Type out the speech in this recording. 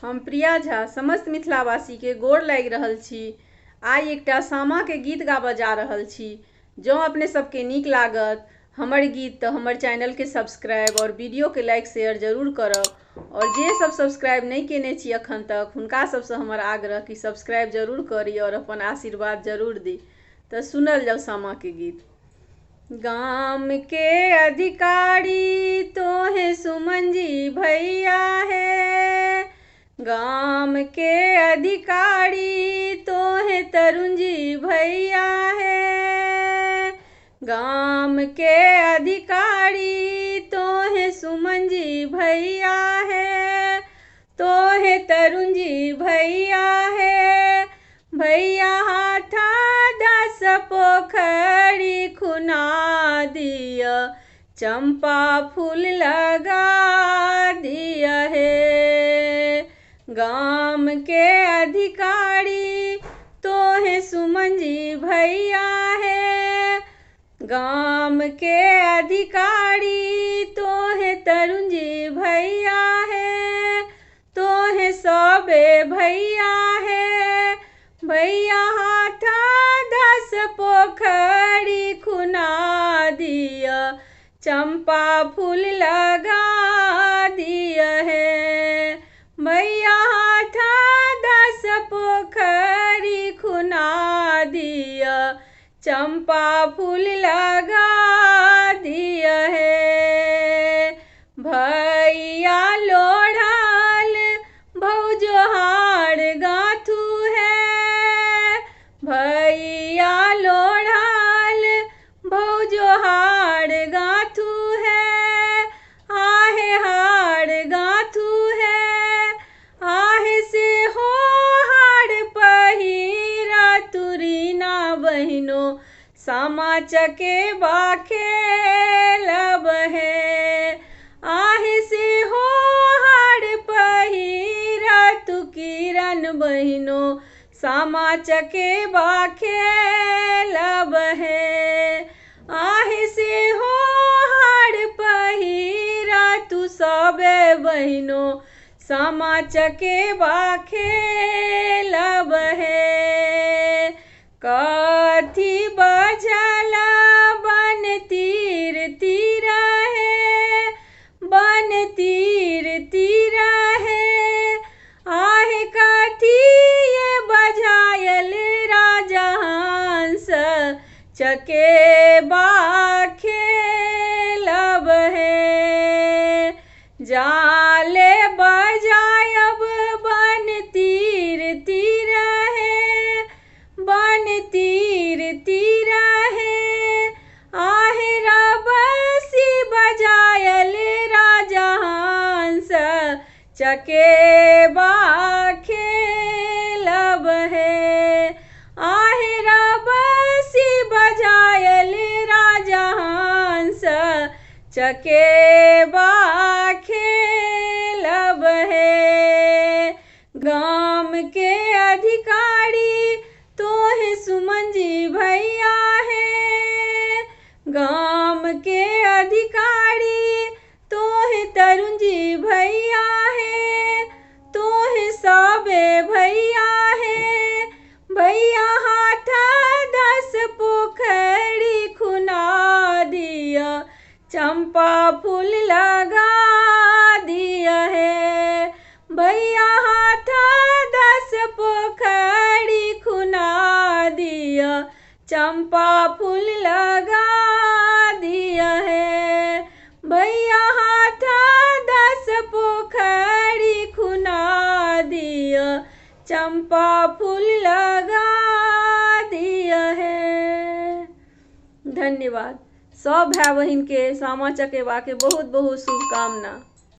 हम प्रिया झा समस्त मिथिलावासी के गोर लागि रहल छी। आई एकटा सामा के गीत गाबऽ जा रहल छी। जँ अपने सबके नीक लागत हमर गीत तऽ हमर चैनल के सब्सक्राइब और वीडियो के लाइक शेयर जरूर करब। और जे सब सब्सक्राइब नहीं केने छी अखन तक हुनका सबसे हमर आग्रह कि सब्सक्राइब जरूर करी और अपन आशीर्वाद जरूर दी। तो सुनल जाओ सामा के गीत। गाम के अधिकारी तोहे सुमन जी भैया है, गाम के अधिकारी तोहे तरुण जी भैया है, गाम के अधिकारी तोहे सुमन जी भैया है, तोहे तरुण जी भैया है। भैया हाथा 10 पोखरी खुना दिया, चंपा फूल लगा दिया है। गाम के अधिकारी तोहे सुमन जी भैया है, गाम के अधिकारी तोहे तरुण जी भैया है, तोहे सबे भैया है। भैया हाथा 10 पोखरी खुना दिया, चंपा फूल लगा दिया है। भैया हाथा 10 पोखरी खुना दिया, चंपा फूल लगा दिया है। भैया लोढ़ल भौजोहार गाथू है, भैया लोढ़ल भौजोहार गाथू है, आहे हार गाथू है, आहे से हो हार पहिरा तुरीना बहिनो, सामा चकेबा खेलब है। आहे से हो हार पहिरा तु किरण बहिनो, सामा चकेबा खेलब है। आहे से हो हार पहिरा तु सबे बहिनो, सामा चकेबा खेलब है। कथी बजल बन तीर तीर है, बन तीर तीर है, आहे कथी ये बजायल राजा हंस, चकेबा खेलब है। जाले बजायब बन तीर तीर है, बन तीर तीर है, आहे रबसी बजायल राजा हंस, चकेबा खेलब है। आहे रबसी बजायल राजा हंस, चकेबा खेलब है। गाम के अधिकारी तोहे सुमन जी भैया है, गाम के अधिकारी तोहे तरुण जी भैया है, तोहे सबे भैया है। भैया हाथा 10 पोखरी खुना दिया, चंपा फूल लगा दिया है। भैया हाथा 10 पोखरी खुना दिया, चंपा फूल लगा दिया है। भैया हाथा 10 पोखरी खुना दिया, चंपा फूल लगा दिया है। धन्यवाद। सब भाई बहन के सामा चकेबा के बहुत बहुत शुभकामना।